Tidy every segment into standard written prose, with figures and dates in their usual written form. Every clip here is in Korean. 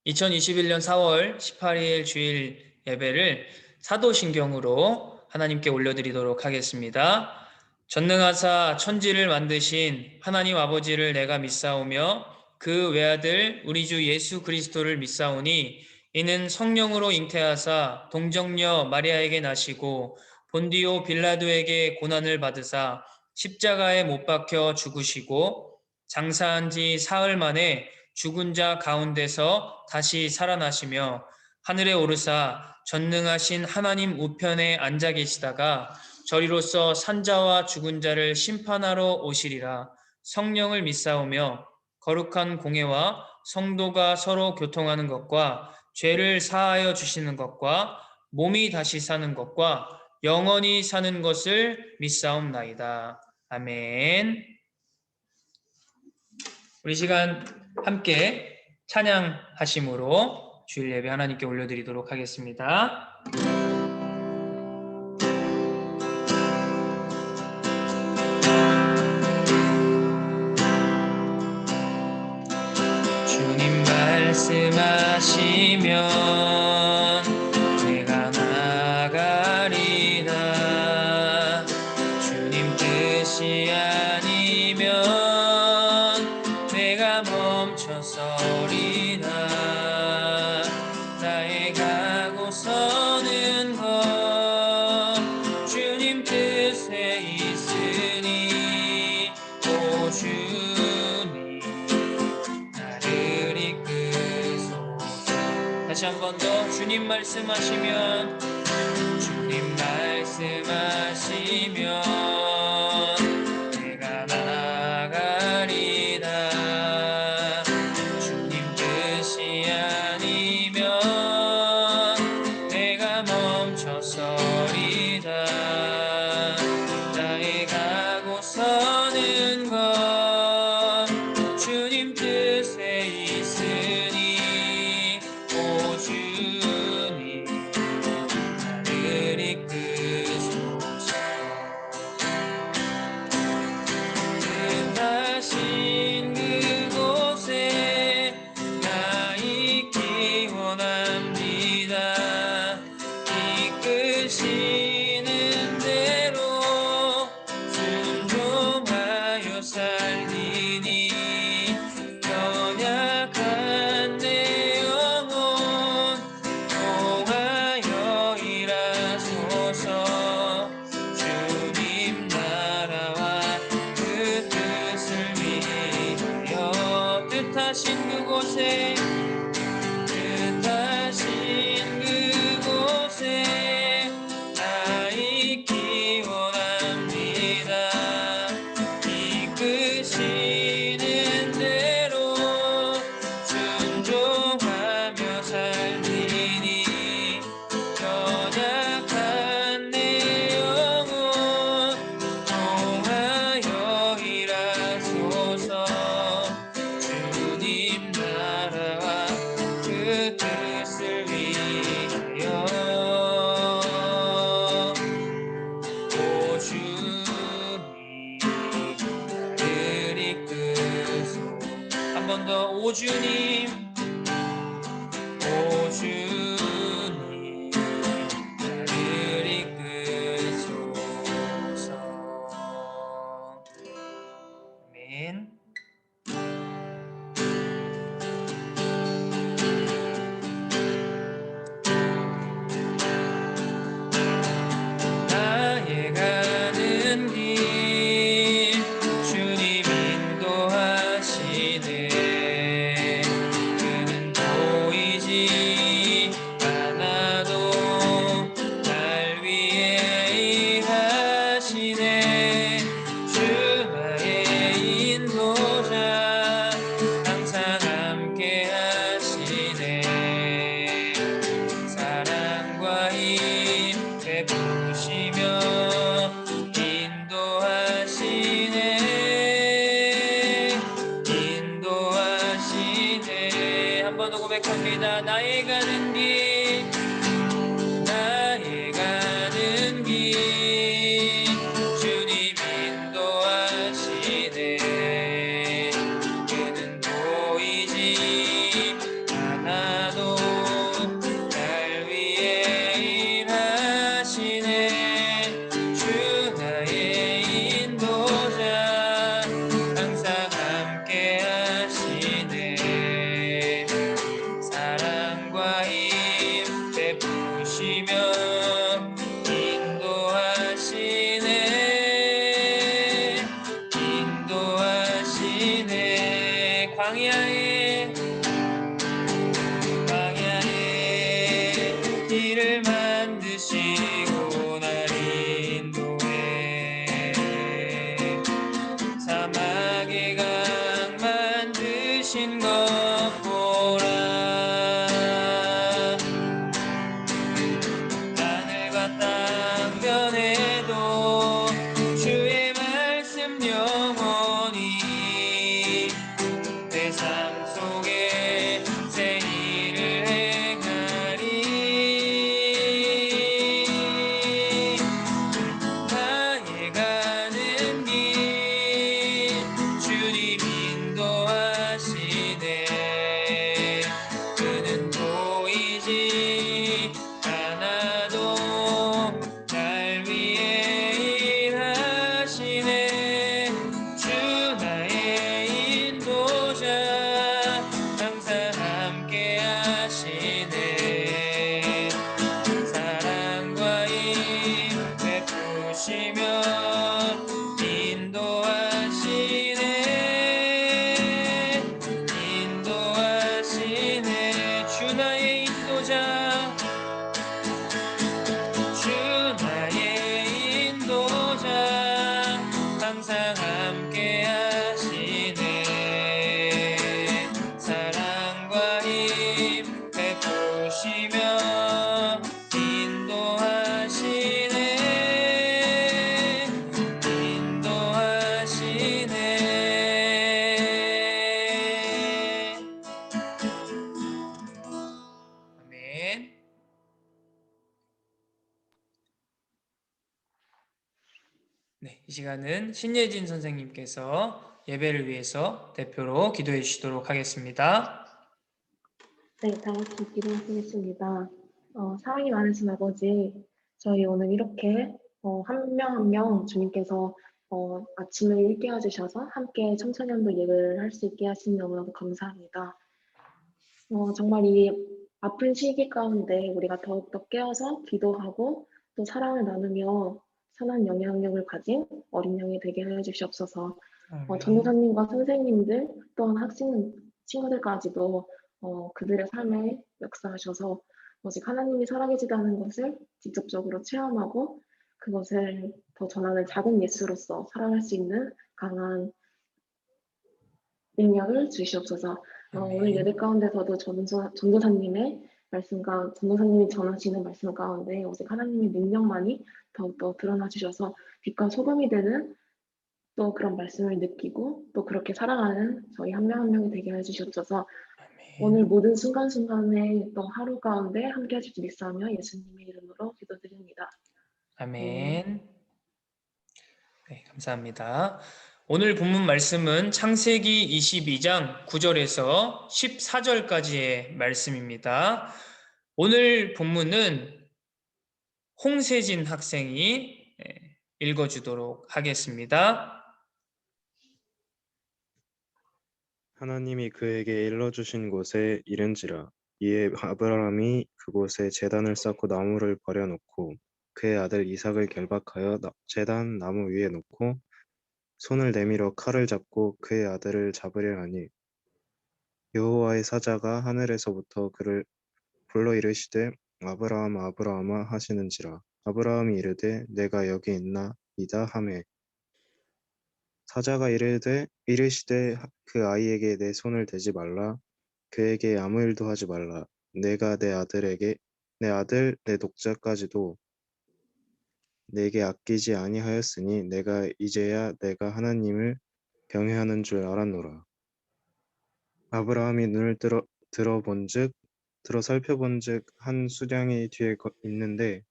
(2021년 4월 18일) 주일 예배를 사도신경으로 하나님께 올려드리도록 하겠습니다. 전능하사 천지를 만드신 하나님 아버지를 내가 믿사오며 그 외아들 우리 주 예수 그리스도를 믿사오니 이는 성령으로 잉태하사 동정녀 마리아에게 나시고 본디오 빌라도에게 고난을 받으사 십자가에 못 박혀 죽으시고 장사한 지 사흘 만에 죽은 자 가운데서 다시 살아나시며 하늘에 오르사 전능하신 하나님 우편에 앉아 계시다가 저리로서 산자와 죽은 자를 심판하러 오시리라. 성령을 믿사오며 거룩한 공회와 성도가 서로 교통하는 것과 죄를 사하여 주시는 것과 몸이 다시 사는 것과 영원히 사는 것을 믿사옵나이다. 아멘. 우리 시간 함께 찬양하심으로 주일 예배 하나님께 올려드리도록 하겠습니다. 주님 말씀하시면 내가 나가리라. 주님 뜻이 아니면 내가 멈춰서리라. 나의 가고서는 것 주님 뜻에 있으니 오 주님 나를 이끄소서. 다시 한 번 더. 주님 말씀하시면 주님 말씀하시면 내가 나가리라. 주님 뜻이 아니면 내가 멈춰서리라. 나의 가고서는 것 주님 뜻에 있으니 오 주님 나를 이끄소서. 뜻하신 그곳에 나 있기 원합니다. 이끄시는 대로 순종하여 살리니 연약한 내 영혼 통하여 일하소서. 주님 나라와 그 뜻을 위하여 뜻하신 그곳에 나 있기 원합니다. 이끄시는 대로 순종하며 살리니 연약한 내 영혼 통하여 일하소서. 주님 나라와 그 뜻을 위하여 오 주님 나를 이끄소. 한 번 더. 오 주님 오 주님 나를 이끄소서. 아멘. 나의 가는 길 주님 인도하시네. 그는 보이지 않아도 날 위해 일하시네. 주 나의 인도자 항상 함께 하시네. 사랑과 힘 베푸시며 인도하시네. 한 번 더 고백합니다. 나의 가는 길 나의 가는 길 주님 인도하시네. 광야에 길을 만드시고 날 인도해 사막의 강 만드신 것 보라 하늘과 땅 변해도 주의 말씀 영원히 내 삶 속에 새 일을 행하리 나의 가는 길 주님 인도하시네 그는 보이지 않아도 날 위해 일하시네 주 나의 인도자 항상 함께 하시네 사랑과 힘 베푸시며 인도하시네 주 나의 인도자 주 나의 인도자 항상 함께 하시네 사랑과 힘 베푸시며 인도하시네 아멘. 네, 이 시간은 신예진 선생님께서 예배를 위해서 대표로 기도해 주시도록 하겠습니다. 네, 다 같이 기도하시겠습니다. 사랑이 많으신 아버지, 저희 오늘 이렇게 한 명 한 명 주님께서 아침을 일깨 해주셔서 함께 청소년도 예배를 할 수 있게 하시니 너무너무 감사합니다. 정말 이 아픈 시기 가운데 우리가 더욱더 깨어서 기도하고 또 사랑을 나누며 선한 영향력을 가진 어린 영이 되게 해 주시옵소서. 전도사님과 선생님들 또한 학생 친구들까지도 그들의 삶에 역사하셔서 오직 하나님이 살아계시다는 것을 직접적으로 체험하고 그것을 더 전하는 작은 예수로서 살아갈 수 있는 강한 능력을 주시옵소서. 오늘 예배 가운데서도 전도사님의 말씀과 전도사님이 전하시는 말씀 가운데 오직 하나님의 능력만이 더욱더 드러나 주셔서 빛과 소금이 되는 또 그런 말씀을 느끼고 또 그렇게 살아가는 저희 한 명 한 명이 되게 해주시옵소서. 오늘 모든 순간순간에 또 하루 가운데 함께 해주시 믿사오며 예수님의 이름으로 기도드립니다. 아멘. 네, 감사합니다. 오늘 본문 말씀은 창세기 22장 9절에서 14절까지의 말씀입니다. 오늘 본문은 홍세진 학생이 읽어주도록 하겠습니다. 하나님이 그에게 일러주신 곳에 이른지라. 이에 아브라함이 그곳에 제단을 쌓고 나무를 버려놓고 그의 아들 이삭을 결박하여 제단 나무 위에 놓고 손을 내밀어 칼을 잡고 그의 아들을 잡으려 하니 여호와의 사자가 하늘에서부터 그를 불러 이르시되 아브라함 아브라함아 하시는지라. 아브라함이 이르되 내가 여기 있나이다 하매 사자가 이르시되 그 아이에게 내 손을 대지 말라. 그에게 아무 일도 하지 말라. 내가 내 아들 내 독자까지도 내게 아끼지 아니하였으니 내가 이제야 내가 하나님을 경외하는 줄 알았노라. 아브라함이 눈을 들어 살펴본즉 한 수량이 뒤에 있는데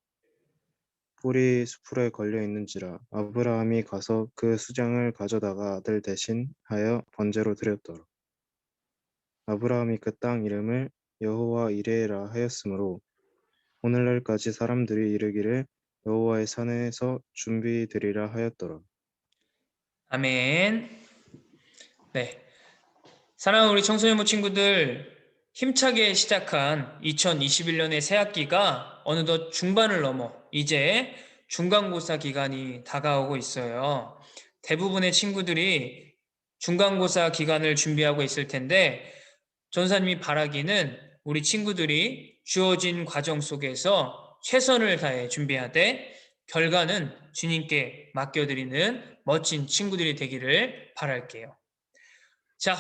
뿔이 수풀에 걸려 있는지라. 아브라함이 가서 그 수장을 가져다가 아들 대신하여 번제로 드렸더라. 아브라함이 그 땅 이름을 여호와 이레라 하였으므로 오늘날까지 사람들이 이르기를 여호와의 산에서 준비 드리라 하였더라. 아멘. 네, 사랑하는 우리 청소년부 친구들, 힘차게 시작한 2021년의 새학기가 어느덧 중반을 넘어 이제 중간고사 기간이 다가오고 있어요. 대부분의 친구들이 중간고사 기간을 준비하고 있을 텐데 전사님이 바라기는 우리 친구들이 주어진 과정 속에서 최선을 다해 준비하되 결과는 주님께 맡겨드리는 멋진 친구들이 되기를 바랄게요. 자,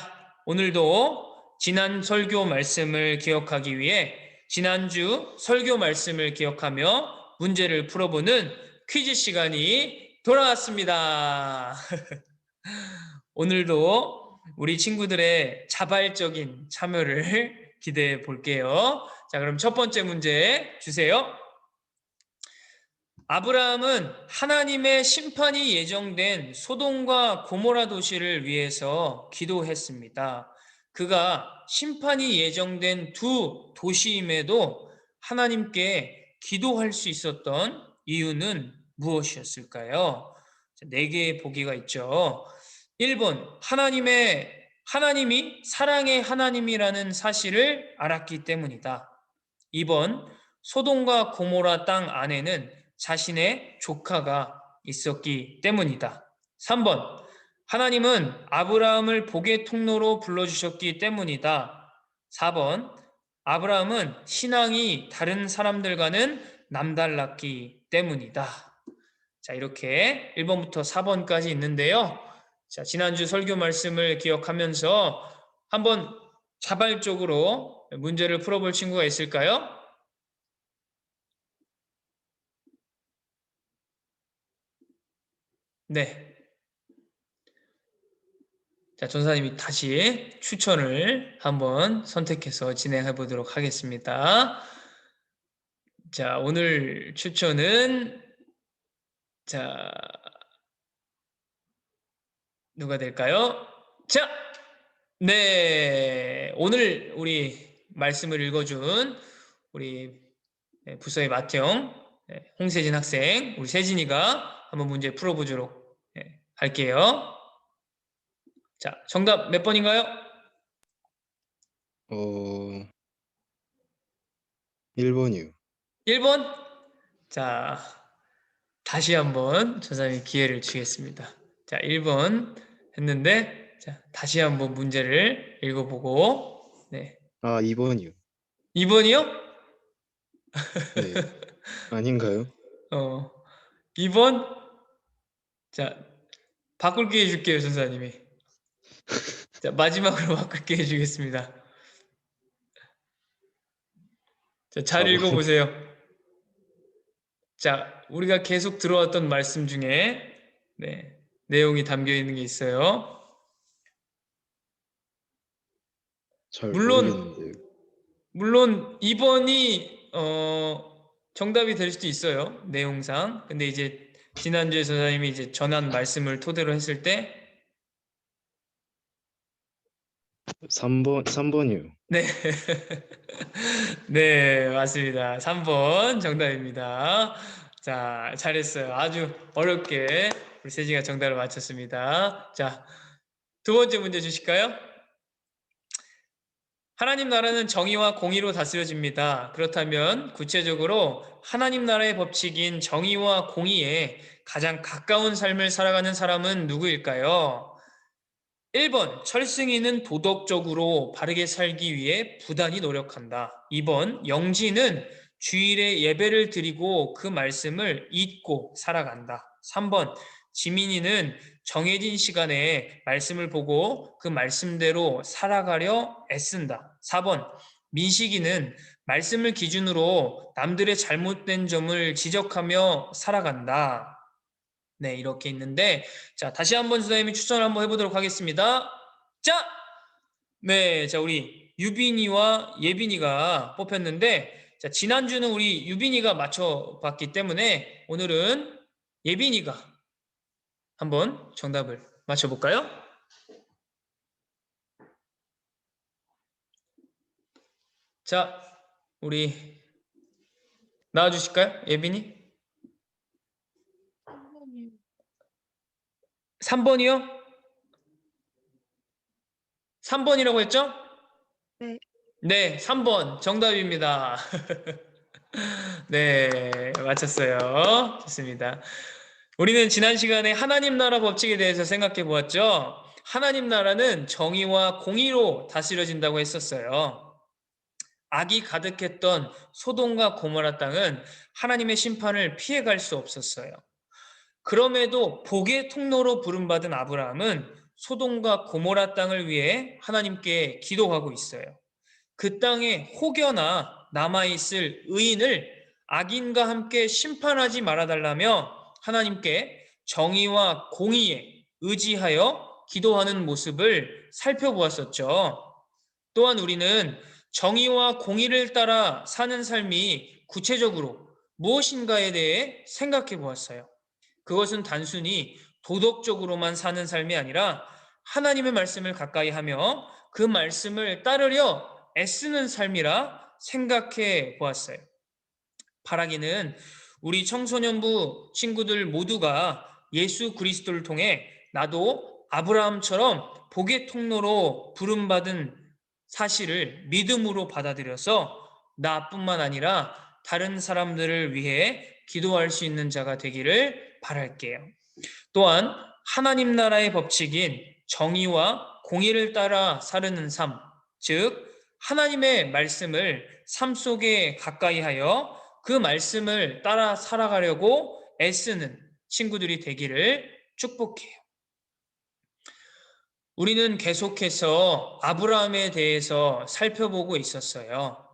오늘도 지난 설교 말씀을 기억하기 위해 지난주 설교 말씀을 기억하며 문제를 풀어보는 퀴즈 시간이 돌아왔습니다. 오늘도 우리 친구들의 자발적인 참여를 기대해 볼게요. 자, 그럼 첫 번째 문제 주세요. 아브라함은 하나님의 심판이 예정된 소돔과 고모라 도시를 위해서 기도했습니다. 그가 심판이 예정된 두 도시임에도 하나님께 기도할 수 있었던 이유는 무엇이었을까요? 네 개의 보기가 있죠. 1번, 하나님이 사랑의 하나님이라는 사실을 알았기 때문이다. 2번, 소돔과 고모라 땅 안에는 자신의 조카가 있었기 때문이다. 3번, 하나님은 아브라함을 복의 통로로 불러주셨기 때문이다. 4번, 아브라함은 신앙이 다른 사람들과는 남달랐기 때문이다. 자, 이렇게 1번부터 4번까지 있는데요. 자, 지난주 설교 말씀을 기억하면서 한번 자발적으로 문제를 풀어볼 친구가 있을까요? 네. 자, 전사님이 다시 추천을 한번 선택해서 진행해 보도록 하겠습니다. 자, 오늘 추천은, 자, 누가 될까요? 자, 네. 오늘 우리 말씀을 읽어준 우리 부서의 맏형, 홍세진 학생, 우리 세진이가 한번 문제 풀어보도록 할게요. 자, 정답 몇 번인가요? 1번이요. 1번? 자, 다시 한번 전사님이 기회를 주겠습니다. 자, 1번 했는데, 자, 다시 한번 문제를 읽어보고, 네. 2번이요. 2번이요? 네. 아닌가요? 2번? 자, 바꿀 기회 줄게요, 전사님이. 자, 마지막으로 바꿀 기회 주겠습니다. 자, 잘 4번. 읽어보세요. 자, 우리가 계속 들어왔던 말씀 중에, 네, 내용이 담겨 있는 게 있어요. 잘 물론 모르겠는데요. 2번이 정답이 될 수도 있어요. 내용상. 근데 이제 지난주에 전사님이 이제 전한 말씀을 토대로 했을 때 3번이요. 네. 네, 맞습니다. 3번 정답입니다. 자, 잘했어요. 아주 어렵게 우리 세지가 정답을 맞췄습니다. 자, 두 번째 문제 주실까요? 하나님 나라는 정의와 공의로 다스려집니다. 그렇다면 구체적으로 하나님 나라의 법칙인 정의와 공의에 가장 가까운 삶을 살아가는 사람은 누구일까요? 1번, 철승이는 도덕적으로 바르게 살기 위해 부단히 노력한다. 2번, 영지는 주일에 예배를 드리고 그 말씀을 잊고 살아간다. 3번, 지민이는 정해진 시간에 말씀을 보고 그 말씀대로 살아가려 애쓴다. 4번, 민식이는 말씀을 기준으로 남들의 잘못된 점을 지적하며 살아간다. 네, 이렇게 있는데, 자, 다시 한번 선생님이 추천을 한번 해보도록 하겠습니다. 자, 네, 자, 우리 유빈이와 예빈이가 뽑혔는데, 자, 지난주는 우리 유빈이가 맞춰봤기 때문에 오늘은 예빈이가 한번 정답을 맞춰볼까요? 자, 우리 나와주실까요? 예빈이? 3번이요? 3번이라고 했죠? 네. 네, 3번 정답입니다. 네, 맞췄어요. 좋습니다. 우리는 지난 시간에 하나님 나라 법칙에 대해서 생각해 보았죠. 하나님 나라는 정의와 공의로 다스려진다고 했었어요. 악이 가득했던 소돔과 고모라 땅은 하나님의 심판을 피해갈 수 없었어요. 그럼에도 복의 통로로 부름받은 아브라함은 소돔과 고모라 땅을 위해 하나님께 기도하고 있어요. 그 땅에 혹여나 남아있을 의인을 악인과 함께 심판하지 말아달라며 하나님께 정의와 공의에 의지하여 기도하는 모습을 살펴보았었죠. 또한 우리는 정의와 공의를 따라 사는 삶이 구체적으로 무엇인가에 대해 생각해 보았어요. 그것은 단순히 도덕적으로만 사는 삶이 아니라 하나님의 말씀을 가까이 하며 그 말씀을 따르려 애쓰는 삶이라 생각해 보았어요. 바라기는 우리 청소년부 친구들 모두가 예수 그리스도를 통해 나도 아브라함처럼 복의 통로로 부름받은 사실을 믿음으로 받아들여서 나뿐만 아니라 다른 사람들을 위해 기도할 수 있는 자가 되기를 바랄게요. 또한 하나님 나라의 법칙인 정의와 공의를 따라 사르는 삶, 즉 하나님의 말씀을 삶 속에 가까이 하여 그 말씀을 따라 살아가려고 애쓰는 친구들이 되기를 축복해요. 우리는 계속해서 아브라함에 대해서 살펴보고 있었어요.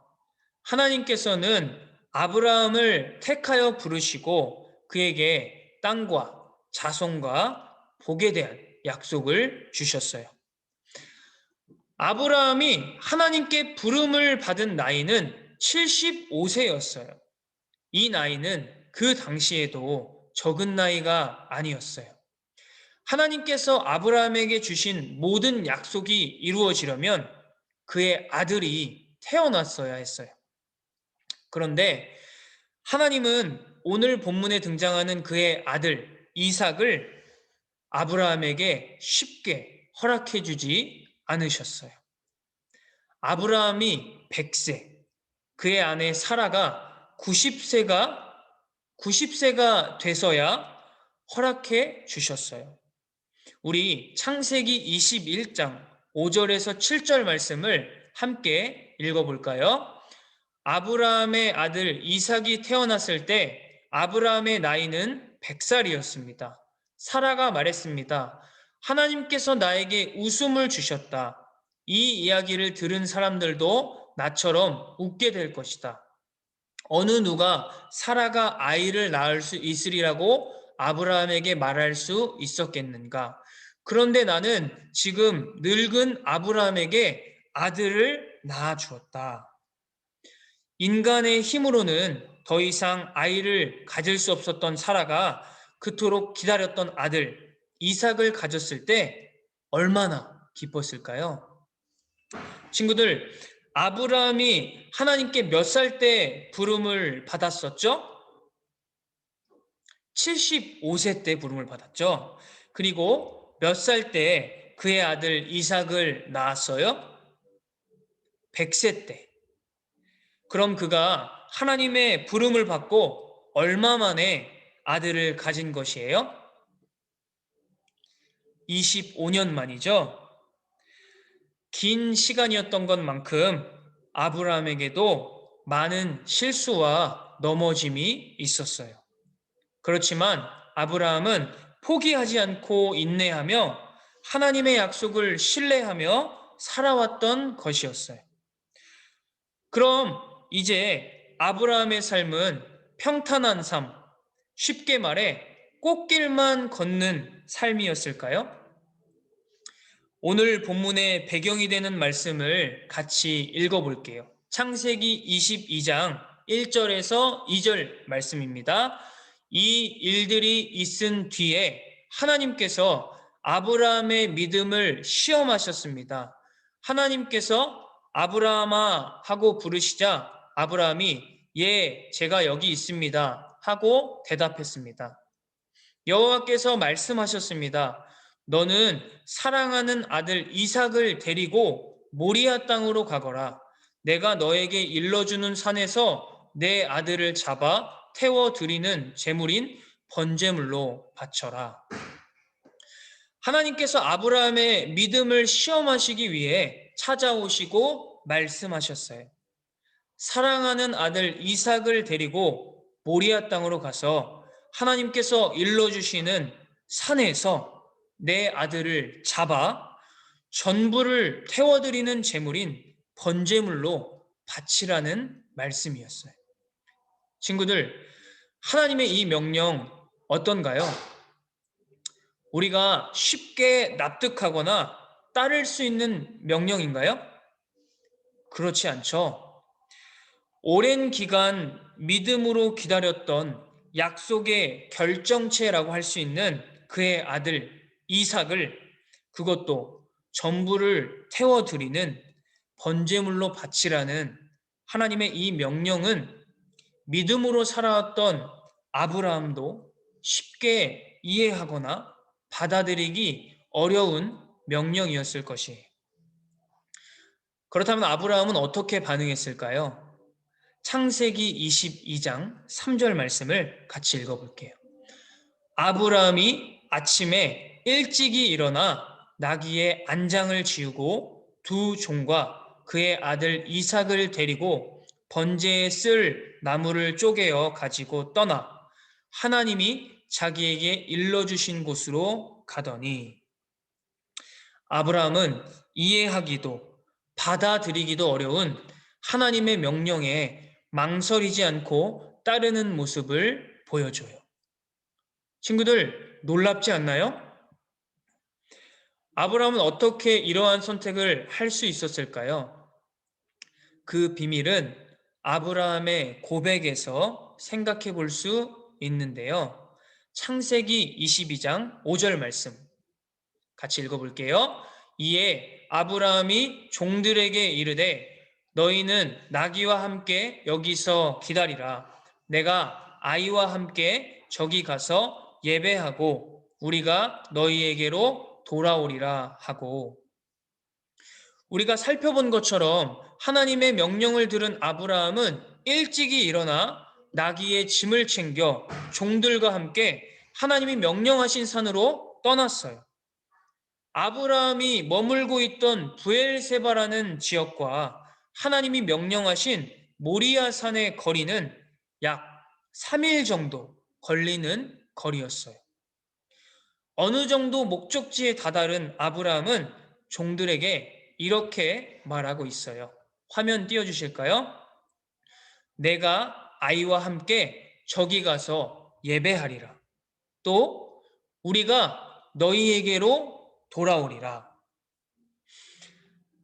하나님께서는 아브라함을 택하여 부르시고 그에게 땅과 자손과 복에 대한 약속을 주셨어요. 아브라함이 하나님께 부름을 받은 나이는 75세였어요. 이 나이는 그 당시에도 적은 나이가 아니었어요. 하나님께서 아브라함에게 주신 모든 약속이 이루어지려면 그의 아들이 태어났어야 했어요. 그런데 하나님은 오늘 본문에 등장하는 그의 아들 이삭을 아브라함에게 쉽게 허락해 주지 않으셨어요. 아브라함이 100세, 그의 아내 사라가 90세가 돼서야 허락해 주셨어요. 우리 창세기 21장 5절에서 7절 말씀을 함께 읽어볼까요? 아브라함의 아들 이삭이 태어났을 때 아브라함의 나이는 100살이었습니다. 사라가 말했습니다. 하나님께서 나에게 웃음을 주셨다. 이 이야기를 들은 사람들도 나처럼 웃게 될 것이다. 어느 누가 사라가 아이를 낳을 수 있으리라고 아브라함에게 말할 수 있었겠는가? 그런데 나는 지금 늙은 아브라함에게 아들을 낳아 주었다. 인간의 힘으로는 더 이상 아이를 가질 수 없었던 사라가 그토록 기다렸던 아들 이삭을 가졌을 때 얼마나 기뻤을까요? 친구들, 아브라함이 하나님께 몇 살 때 부름을 받았었죠? 75세 때 부름을 받았죠. 그리고 몇 살 때 그의 아들 이삭을 낳았어요? 100세 때. 그럼 그가 하나님의 부름을 받고 얼마 만에 아들을 가진 것이에요? 25년 만이죠. 긴 시간이었던 것만큼 아브라함에게도 많은 실수와 넘어짐이 있었어요. 그렇지만 아브라함은 포기하지 않고 인내하며 하나님의 약속을 신뢰하며 살아왔던 것이었어요. 그럼 이제 아브라함의 삶은 평탄한 삶, 쉽게 말해 꽃길만 걷는 삶이었을까요? 오늘 본문의 배경이 되는 말씀을 같이 읽어볼게요. 창세기 22장 1절에서 2절 말씀입니다. 이 일들이 있은 뒤에 하나님께서 아브라함의 믿음을 시험하셨습니다. 하나님께서 아브라함아 하고 부르시자 아브라함이 예, 제가 여기 있습니다 하고 대답했습니다. 여호와께서 말씀하셨습니다. 너는 사랑하는 아들 이삭을 데리고 모리아 땅으로 가거라. 내가 너에게 일러주는 산에서 내 아들을 잡아 태워 드리는 제물인 번제물로 바쳐라. 하나님께서 아브라함의 믿음을 시험하시기 위해 찾아오시고 말씀하셨어요. 사랑하는 아들 이삭을 데리고 모리아 땅으로 가서 하나님께서 일러주시는 산에서 내 아들을 잡아 전부를 태워드리는 제물인 번제물로 바치라는 말씀이었어요. 친구들, 하나님의 이 명령 어떤가요? 우리가 쉽게 납득하거나 따를 수 있는 명령인가요? 그렇지 않죠. 오랜 기간 믿음으로 기다렸던 약속의 결정체라고 할 수 있는 그의 아들 이삭을, 그것도 전부를 태워드리는 번제물로 바치라는 하나님의 이 명령은 믿음으로 살아왔던 아브라함도 쉽게 이해하거나 받아들이기 어려운 명령이었을 것이에요. 그렇다면 아브라함은 어떻게 반응했을까요? 창세기 22장 3절 말씀을 같이 읽어볼게요. 아브라함이 아침에 일찍이 일어나 나귀의 안장을 지우고 두 종과 그의 아들 이삭을 데리고 번제에 쓸 나무를 쪼개어 가지고 떠나 하나님이 자기에게 일러주신 곳으로 가더니, 아브라함은 이해하기도 받아들이기도 어려운 하나님의 명령에 망설이지 않고 따르는 모습을 보여줘요. 친구들, 놀랍지 않나요? 아브라함은 어떻게 이러한 선택을 할 수 있었을까요? 그 비밀은 아브라함의 고백에서 생각해 볼 수 있는데요. 창세기 22장 5절 말씀 같이 읽어볼게요. 이에 아브라함이 종들에게 이르되 너희는 나귀와 함께 여기서 기다리라. 내가 아이와 함께 저기 가서 예배하고 우리가 너희에게로 돌아오리라 하고, 우리가 살펴본 것처럼 하나님의 명령을 들은 아브라함은 일찍이 일어나 나귀의 짐을 챙겨 종들과 함께 하나님이 명령하신 산으로 떠났어요. 아브라함이 머물고 있던 부엘세바라는 지역과 하나님이 명령하신 모리아 산의 거리는 약 3일 정도 걸리는 거리였어요. 어느 정도 목적지에 다다른 아브라함은 종들에게 이렇게 말하고 있어요. 화면 띄워주실까요? 내가 아이와 함께 저기 가서 예배하리라. 또 우리가 너희에게로 돌아오리라.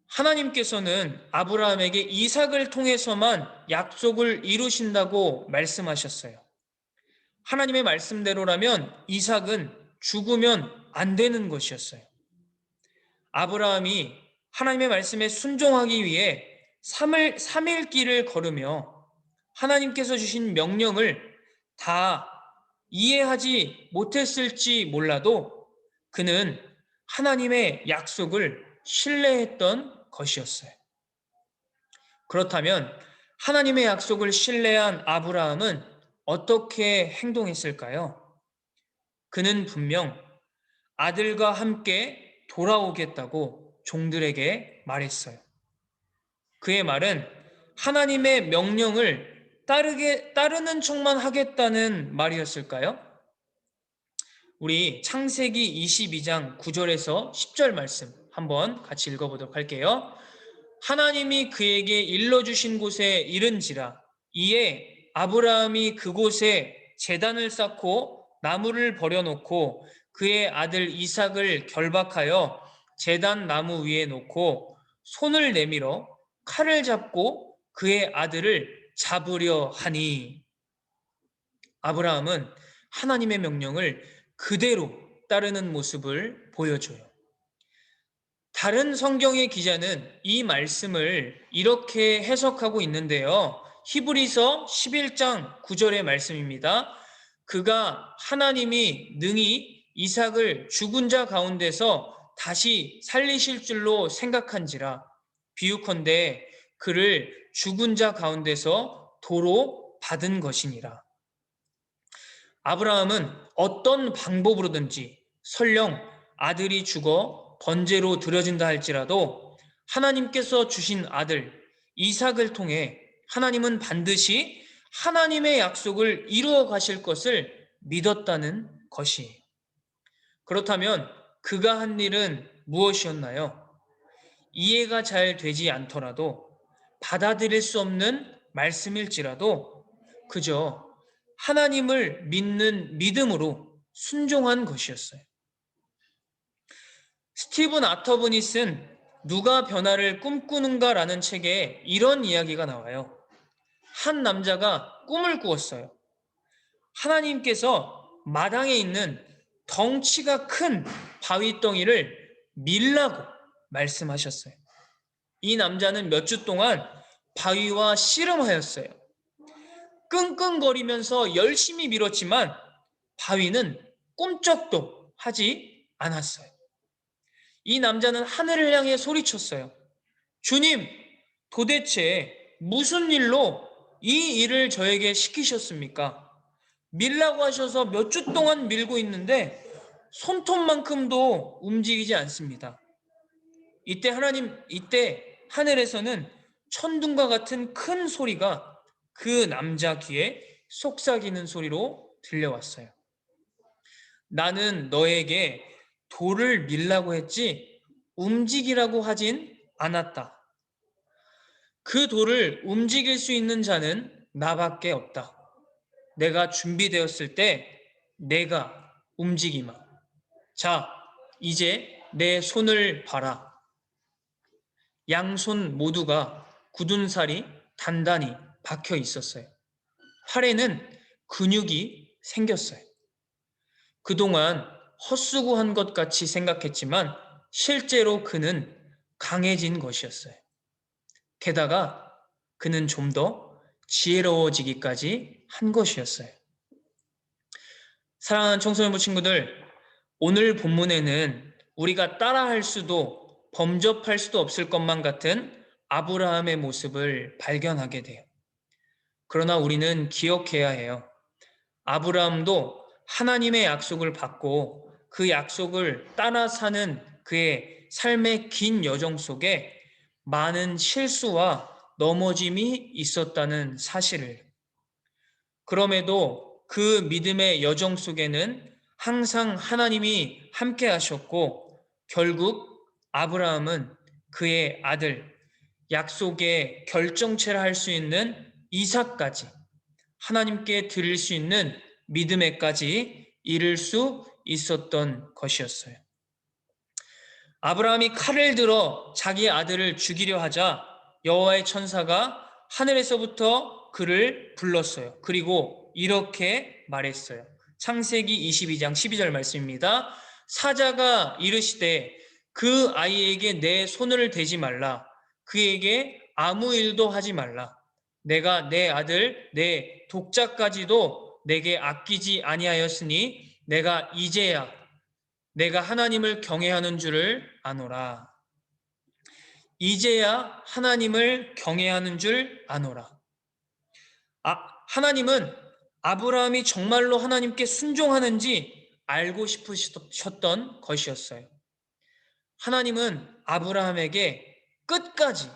하나님께서는 아브라함에게 이삭을 통해서만 약속을 이루신다고 말씀하셨어요. 하나님의 말씀대로라면 이삭은 죽으면 안 되는 것이었어요. 아브라함이 하나님의 말씀에 순종하기 위해 3일 길을 걸으며 하나님께서 주신 명령을 다 이해하지 못했을지 몰라도 그는 하나님의 약속을 신뢰했던 것이었어요. 그렇다면 하나님의 약속을 신뢰한 아브라함은 어떻게 행동했을까요? 그는 분명 아들과 함께 돌아오겠다고 종들에게 말했어요. 그의 말은 하나님의 명령을 따르는 척만 하겠다는 말이었을까요? 우리 창세기 22장 9절에서 10절 말씀 한번 같이 읽어보도록 할게요. 하나님이 그에게 일러주신 곳에 이른지라 이에 아브라함이 그곳에 제단을 쌓고 나무를 버려놓고 그의 아들 이삭을 결박하여 제단 나무 위에 놓고 손을 내밀어 칼을 잡고 그의 아들을 잡으려 하니, 아브라함은 하나님의 명령을 그대로 따르는 모습을 보여줘요. 다른 성경의 기자는 이 말씀을 이렇게 해석하고 있는데요. 히브리서 11장 9절의 말씀입니다. 그가 하나님이 능히 이삭을 죽은 자 가운데서 다시 살리실 줄로 생각한지라 비유컨대 그를 죽은 자 가운데서 도로 받은 것이니라. 아브라함은 어떤 방법으로든지 설령 아들이 죽어 번제로 드려진다 할지라도 하나님께서 주신 아들 이삭을 통해 하나님은 반드시 하나님의 약속을 이루어 가실 것을 믿었다는 것이에요. 그렇다면 그가 한 일은 무엇이었나요? 이해가 잘 되지 않더라도 받아들일 수 없는 말씀일지라도 그저 하나님을 믿는 믿음으로 순종한 것이었어요. 스티븐 아터분이 쓴 누가 변화를 꿈꾸는가라는 책에 이런 이야기가 나와요. 한 남자가 꿈을 꾸었어요. 하나님께서 마당에 있는 덩치가 큰 바위덩이를 밀라고 말씀하셨어요. 이 남자는 몇 주 동안 바위와 씨름하였어요. 끙끙거리면서 열심히 밀었지만 바위는 꼼짝도 하지 않았어요. 이 남자는 하늘을 향해 소리쳤어요. 주님, 도대체 무슨 일로 이 일을 저에게 시키셨습니까? 밀라고 하셔서 몇 주 동안 밀고 있는데 손톱만큼도 움직이지 않습니다. 이때 하늘에서는 천둥과 같은 큰 소리가 그 남자 귀에 속삭이는 소리로 들려왔어요. 나는 너에게 돌을 밀라고 했지 움직이라고 하진 않았다. 그 돌을 움직일 수 있는 자는 나밖에 없다. 내가 준비되었을 때 내가 움직이마. 자, 이제 내 손을 봐라. 양손 모두가 굳은 살이 단단히 박혀 있었어요. 팔에는 근육이 생겼어요. 그동안 헛수고한 것 같이 생각했지만 실제로 그는 강해진 것이었어요. 게다가 그는 좀 더 지혜로워지기까지 한 것이었어요. 사랑하는 청소년부 친구들, 오늘 본문에는 우리가 따라할 수도 범접할 수도 없을 것만 같은 아브라함의 모습을 발견하게 돼요. 그러나 우리는 기억해야 해요. 아브라함도 하나님의 약속을 받고 그 약속을 따라 사는 그의 삶의 긴 여정 속에 많은 실수와 넘어짐이 있었다는 사실을. 그럼에도 그 믿음의 여정 속에는 항상 하나님이 함께 하셨고 결국 아브라함은 그의 아들, 약속의 결정체를 할 수 있는 이삭까지 하나님께 드릴 수 있는 믿음에까지 이를 수 있었던 것이었어요. 아브라함이 칼을 들어 자기 아들을 죽이려 하자 여호와의 천사가 하늘에서부터 그를 불렀어요. 그리고 이렇게 말했어요. 창세기 22장 12절 말씀입니다. 사자가 이르시되 그 아이에게 내 손을 대지 말라. 그에게 아무 일도 하지 말라. 내가 내 아들 내 독자까지도 내게 아끼지 아니하였으니 내가 이제야 내가 하나님을 경외하는 줄을 아노라. 이제야 하나님을 경외하는 줄 아노라. 하나님은 아브라함이 정말로 하나님께 순종하는지 알고 싶으셨던 것이었어요. 하나님은 아브라함에게 끝까지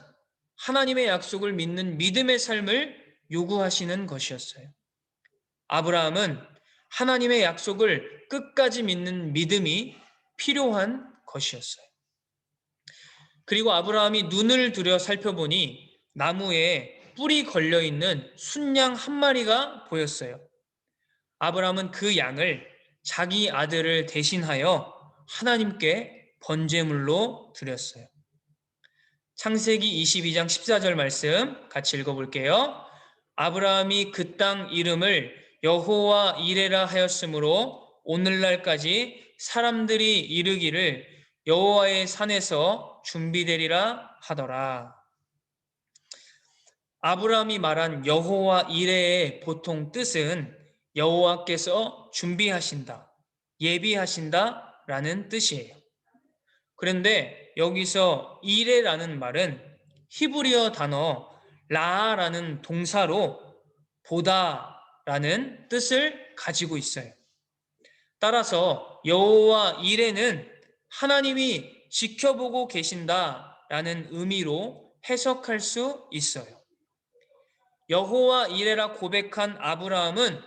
하나님의 약속을 믿는 믿음의 삶을 요구하시는 것이었어요. 아브라함은 하나님의 약속을 끝까지 믿는 믿음이 필요한 것이었어요. 그리고 아브라함이 눈을 들여 살펴보니 나무에 뿔이 걸려있는 순양 한 마리가 보였어요. 아브라함은 그 양을 자기 아들을 대신하여 하나님께 번제물로 드렸어요. 창세기 22장 14절 말씀 같이 읽어볼게요. 아브라함이 그 땅 이름을 여호와 이레라 하였으므로 오늘날까지 사람들이 이르기를 여호와의 산에서 준비되리라 하더라. 아브라함이 말한 여호와 이레의 보통 뜻은 여호와께서 준비하신다, 예비하신다 라는 뜻이에요. 그런데 여기서 이레라는 말은 히브리어 단어 라라는 동사로 보다라는 뜻을 가지고 있어요. 따라서 여호와 이레는 하나님이 지켜보고 계신다라는 의미로 해석할 수 있어요. 여호와 이레라 고백한 아브라함은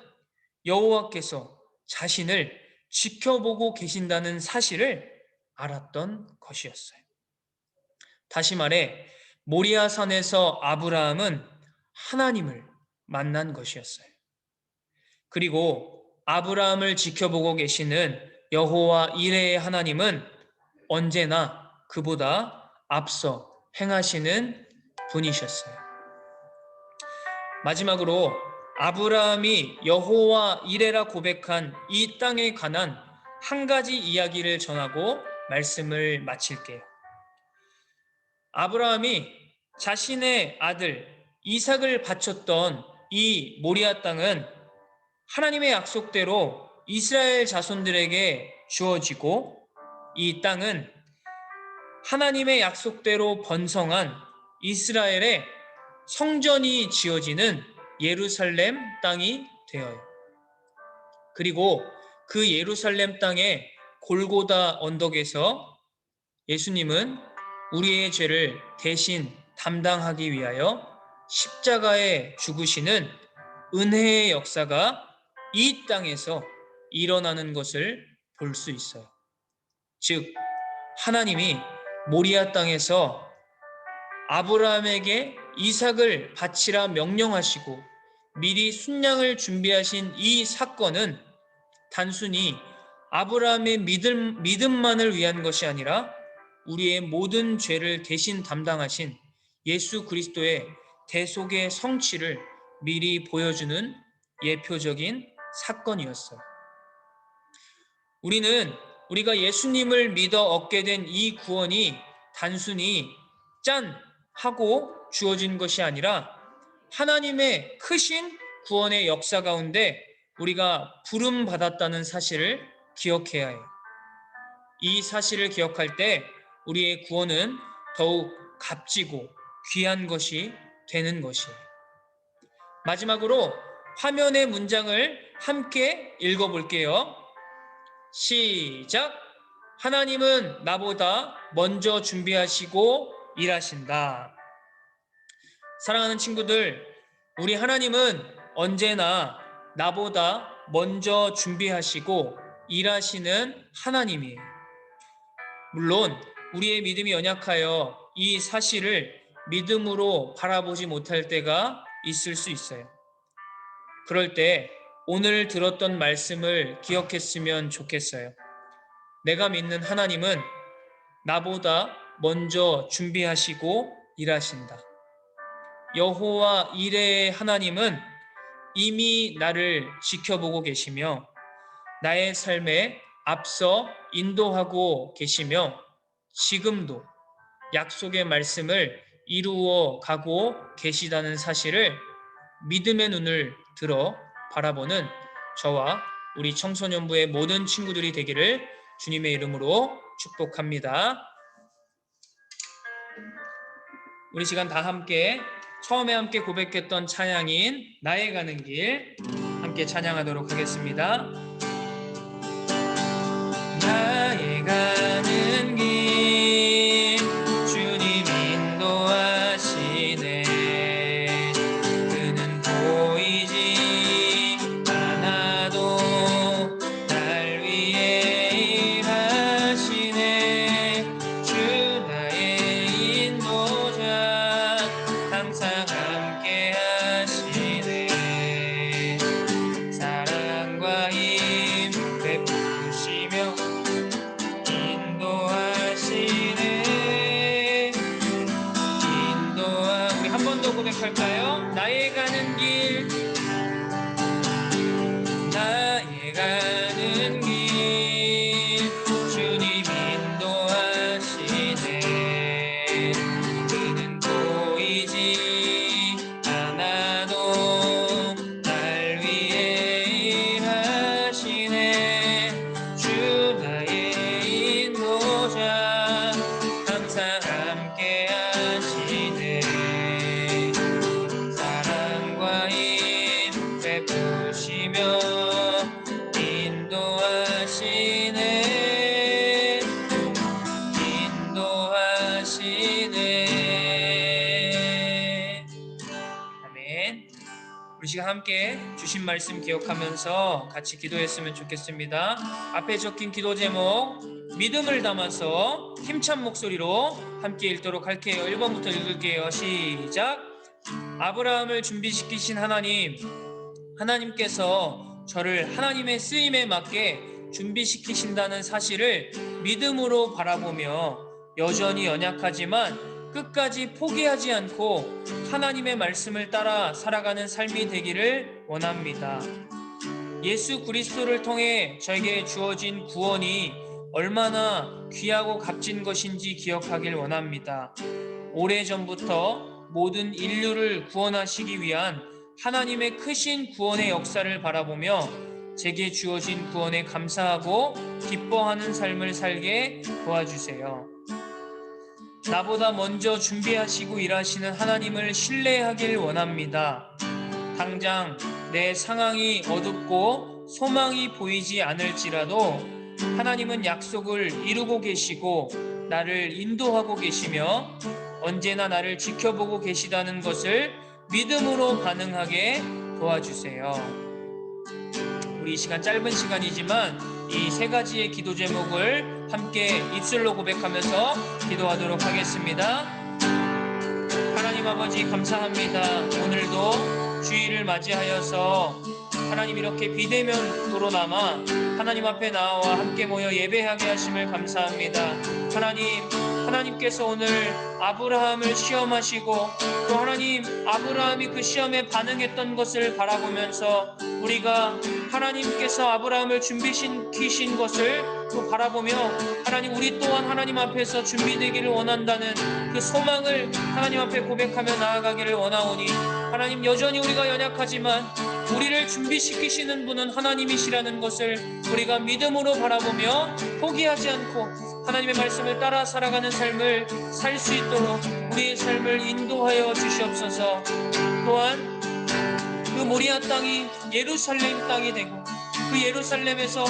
여호와께서 자신을 지켜보고 계신다는 사실을 알았던 것이었어요. 다시 말해 모리아산에서 아브라함은 하나님을 만난 것이었어요. 그리고 아브라함을 지켜보고 계시는 여호와 이레의 하나님은 언제나 그보다 앞서 행하시는 분이셨어요. 마지막으로 아브라함이 여호와 이레라 고백한 이 땅에 관한 한 가지 이야기를 전하고 말씀을 마칠게요. 아브라함이 자신의 아들 이삭을 바쳤던 이 모리아 땅은 하나님의 약속대로 이스라엘 자손들에게 주어지고, 이 땅은 하나님의 약속대로 번성한 이스라엘의 성전이 지어지는 예루살렘 땅이 되어요. 그리고 그 예루살렘 땅의 골고다 언덕에서 예수님은 우리의 죄를 대신 담당하기 위하여 십자가에 죽으시는 은혜의 역사가 이 땅에서 일어나는 것을 볼 수 있어요. 즉, 하나님이 모리아 땅에서 아브라함에게 이삭을 바치라 명령하시고 미리 순양을 준비하신 이 사건은 단순히 아브라함의 믿음만을 위한 것이 아니라 우리의 모든 죄를 대신 담당하신 예수 그리스도의 대속의 성취를 미리 보여주는 예표적인 사건이었어요. 우리가 예수님을 믿어 얻게 된 이 구원이 단순히 짠 하고 주어진 것이 아니라 하나님의 크신 구원의 역사 가운데 우리가 부름 받았다는 사실을 기억해야 해요. 이 사실을 기억할 때 우리의 구원은 더욱 값지고 귀한 것이 되는 것이에요. 마지막으로 화면의 문장을 함께 읽어볼게요. 시작! 하나님은 나보다 먼저 준비하시고 일하신다. 사랑하는 친구들, 우리 하나님은 언제나 나보다 먼저 준비하시고 일하시는 하나님이에요. 물론 우리의 믿음이 연약하여 이 사실을 믿음으로 바라보지 못할 때가 있을 수 있어요. 그럴 때 오늘 들었던 말씀을 기억했으면 좋겠어요. 내가 믿는 하나님은 나보다 먼저 준비하시고 일하신다. 여호와 이레의 하나님은 이미 나를 지켜보고 계시며 나의 삶에 앞서 인도하고 계시며 지금도 약속의 말씀을 이루어 가고 계시다는 사실을 믿음의 눈을 들어 바라보는 저와 우리 청소년부의 모든 친구들이 되기를 주님의 이름으로 축복합니다. 우리 시간 다 함께 처음에 함께 고백했던 찬양인 나의 가는 길 함께 찬양하도록 하겠습니다. 나의 가는 길 주님 인도하시네. 그는 보이지 않아도 날 위해 일하시네. 주 나의 인도자 항상 함께 하시네. 사랑과 힘 베푸시며 우리 한 번 더 고백할까요? 나의 가는 길 나의 가는 길 주님 인도하시네. 그는 보이지 않아도 날 위해 일하시네. 주 나의 인도자 항상 함께 하시네. 사랑과 힘 우리 시간 함께 주신 말씀 기억하면서 같이 기도했으면 좋겠습니다. 앞에 적힌 기도 제목 믿음을 담아서 힘찬 목소리로 함께 읽도록 할게요. 1번부터 읽을게요. 시작. 아브라함을 준비시키신 하나님, 하나님께서 저를 하나님의 쓰임에 맞게 준비시키신다는 사실을 믿음으로 바라보며 여전히 연약하지만 끝까지 포기하지 않고 하나님의 말씀을 따라 살아가는 삶이 되기를 원합니다. 예수 그리스도를 통해 저에게 주어진 구원이 얼마나 귀하고 값진 것인지 기억하길 원합니다. 오래전부터 모든 인류를 구원하시기 위한 하나님의 크신 구원의 역사를 바라보며 제게 주어진 구원에 감사하고 기뻐하는 삶을 살게 도와주세요. 나보다 먼저 준비하시고 일하시는 하나님을 신뢰하길 원합니다. 당장 내 상황이 어둡고 소망이 보이지 않을지라도 하나님은 약속을 이루고 계시고 나를 인도하고 계시며 언제나 나를 지켜보고 계시다는 것을 믿음으로 반응하게 도와주세요. 우리 이 시간 짧은 시간이지만 이 세 가지의 기도 제목을 함께 입술로 고백하면서 기도하도록 하겠습니다. 하나님 아버지 감사합니다. 오늘도 주일을 맞이하여서 하나님 이렇게 비대면으로 남아 하나님 앞에 나와 함께 모여 예배하게 하심을 감사합니다. 하나님께서 오늘 아브라함을 시험하시고 또 하나님 아브라함이 그 시험에 반응했던 것을 바라보면서 우리가 하나님께서 아브라함을 준비시키신 것을 또 바라보며 하나님 우리 또한 하나님 앞에서 준비되기를 원한다는 그 소망을 하나님 앞에 고백하며 나아가기를 원하오니 하나님 여전히 우리가 연약하지만 우리를 준비시키시는 분은 하나님이시라는 것을 우리가 믿음으로 바라보며 포기하지 않고 하나님의 말씀을 따라 살아가는 삶을 살 수 있도록 우리의 삶을 인도하여 주시옵소서. 또한 그 모리아 땅이 예루살렘 땅이 되고 그 예루살렘에서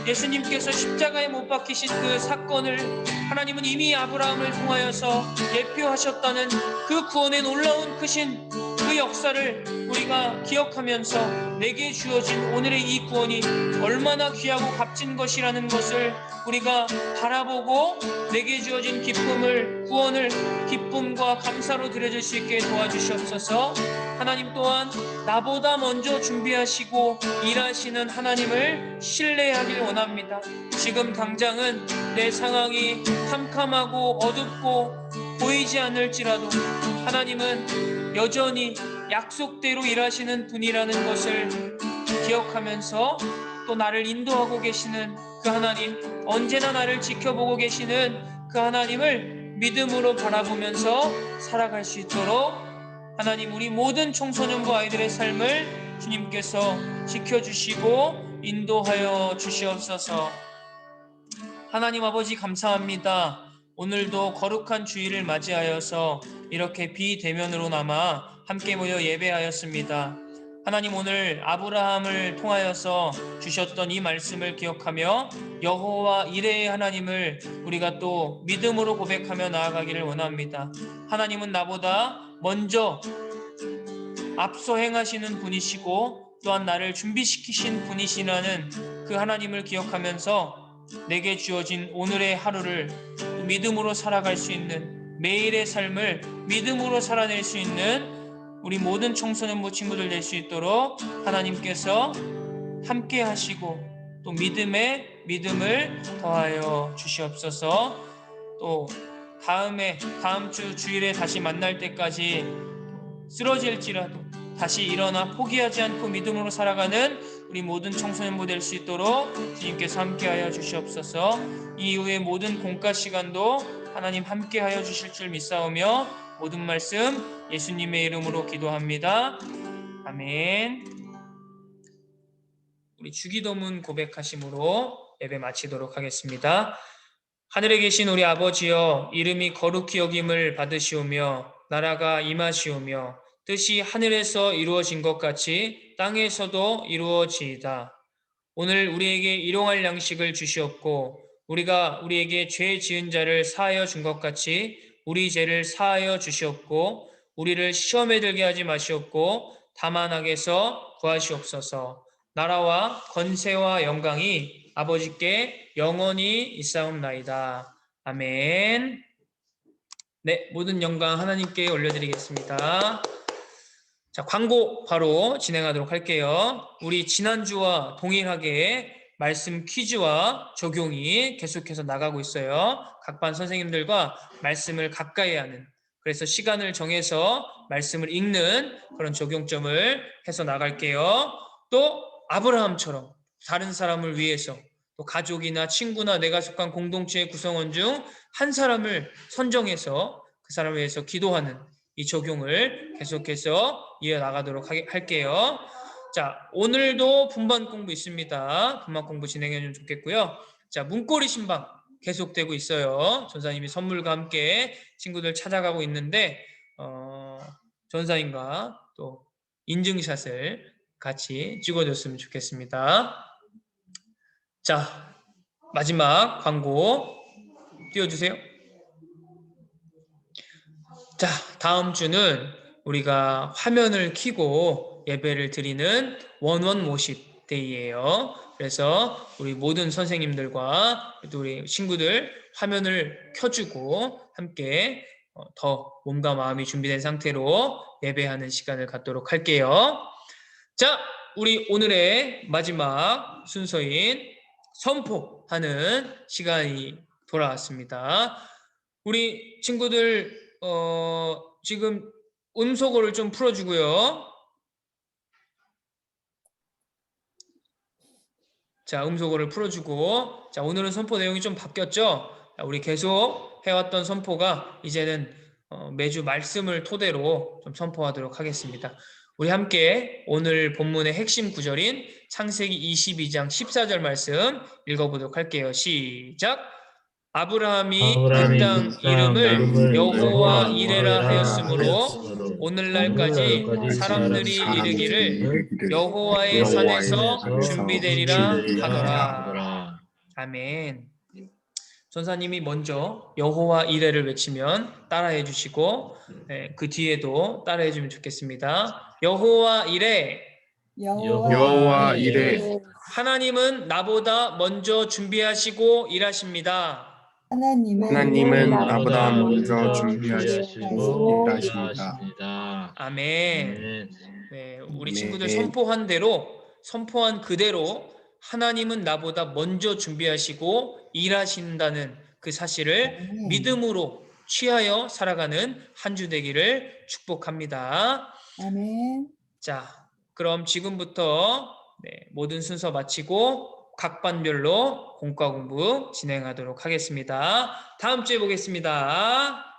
예수님께서 십자가에 못 박히신 그 사건을 하나님은 이미 아브라함을 통하여서 예표하셨다는 그 구원의 놀라운 크신 그 역사를 우리가 기억하면서 내게 주어진 오늘의 이 구원이 얼마나 귀하고 값진 것이라는 것을 우리가 바라보고 내게 주어진 기쁨을 구원을 기쁨과 감사로 드려질 수 있게 도와주시옵소서. 하나님 또한 나보다 먼저 준비하시고 일하시는 하나님을 신뢰하길 원합니다. 지금 당장은 내 상황이 캄캄하고 어둡고 보이지 않을지라도 하나님은 여전히 약속대로 일하시는 분이라는 것을 기억하면서 또 나를 인도하고 계시는 그 하나님, 언제나 나를 지켜보고 계시는 그 하나님을 믿음으로 바라보면서 살아갈 수 있도록 하나님 우리 모든 청소년부 아이들의 삶을 주님께서 지켜주시고 인도하여 주시옵소서. 하나님 아버지 감사합니다. 오늘도 거룩한 주일을 맞이하여서 이렇게 비대면으로 남아 함께 모여 예배하였습니다. 하나님 오늘 아브라함을 통하여서 주셨던 이 말씀을 기억하며 여호와 이레의 하나님을 우리가 또 믿음으로 고백하며 나아가기를 원합니다. 하나님은 나보다 먼저 앞서 행하시는 분이시고 또한 나를 준비시키신 분이시라는 그 하나님을 기억하면서 내게 주어진 오늘의 하루를 믿음으로 살아갈 수 있는 매일의 삶을 믿음으로 살아낼 수 있는 우리 모든 청소년부 친구들 될 수 있도록 하나님께서 함께 하시고 또 믿음을 더하여 주시옵소서. 또 다음 주 주일에 다시 만날 때까지 쓰러질지라도 다시 일어나 포기하지 않고 믿음으로 살아가는 우리 모든 청소년부 될 수 있도록 주님께서 함께하여 주시옵소서. 이후의 모든 공과 시간도 하나님 함께하여 주실 줄 믿사오며 모든 말씀 예수님의 이름으로 기도합니다. 아멘. 우리 주기도문 고백하심으로 예배 마치도록 하겠습니다. 하늘에 계신 우리 아버지여, 이름이 거룩히 여김을 받으시오며 나라가 임하시오며 뜻이 하늘에서 이루어진 것 같이 땅에서도 이루어지이다. 오늘 우리에게 일용할 양식을 주시옵고 우리가 우리에게 죄 지은 자를 사하여 준 것 같이 우리 죄를 사하여 주시옵고 우리를 시험에 들게 하지 마시옵고 다만 악에서 구하시옵소서. 나라와 권세와 영광이 아버지께 영원히 있사옵나이다. 아멘. 네, 모든 영광 하나님께 올려드리겠습니다. 자, 광고 바로 진행하도록 할게요. 우리 지난주와 동일하게 말씀 퀴즈와 적용이 계속해서 나가고 있어요. 각 반 선생님들과 말씀을 가까이 하는, 그래서 시간을 정해서 말씀을 읽는 그런 적용점을 해서 나갈게요. 또 아브라함처럼 다른 사람을 위해서, 또 가족이나 친구나 내가 속한 공동체의 구성원 중 한 사람을 선정해서 그 사람을 위해서 기도하는 이 적용을 계속해서 이어나가도록 할게요. 자, 오늘도 분반 공부 있습니다. 분반 공부 진행해 주면 좋겠고요. 자, 문고리 신방 계속되고 있어요. 전사님이 선물과 함께 친구들 찾아가고 있는데 전사님과 또 인증샷을 같이 찍어줬으면 좋겠습니다. 자, 마지막 광고 띄워주세요. 자, 다음 주는 우리가 화면을 켜고 예배를 드리는 원원 모십 데이예요. 그래서 우리 모든 선생님들과 또 우리 친구들 화면을 켜주고 함께 더 몸과 마음이 준비된 상태로 예배하는 시간을 갖도록 할게요. 자, 우리 오늘의 마지막 순서인 선포하는 시간이 돌아왔습니다. 우리 친구들 지금 음소거를 좀 풀어주고요. 자, 음소거를 풀어주고, 자, 오늘은 선포 내용이 좀 바뀌었죠? 자, 우리 계속 해왔던 선포가 이제는 매주 말씀을 토대로 좀 선포하도록 하겠습니다. 우리 함께 오늘 본문의 핵심 구절인 창세기 22장 14절 말씀 읽어보도록 할게요. 시작! 아브라함이 그 땅 이름을 여호와 이레라 하였으므로 오늘날까지 사람들이 이르기를 여호와의 산에서 준비되리라 하더라. 아멘. 전사님이 먼저 여호와 이레를 외치면 따라해 주시고 그 뒤에도 따라해 주면 좋겠습니다. 여호와 이레. 여호와 이레. 하나님은 나보다 먼저 준비하시고 일하십니다. 하나님은 나보다 먼저 준비하시고 일하십니다. 아멘. 네, 우리 아멘. 친구들 선포한 대로, 선포한 그대로 하나님은 나보다 먼저 준비하시고 일하신다는 그 사실을 믿음으로 취하여 살아가는 한 주 되기를 축복합니다. 아멘. 자, 그럼 지금부터 모든 순서 마치고 각 반별로 공과 공부 진행하도록 하겠습니다. 다음 주에 보겠습니다.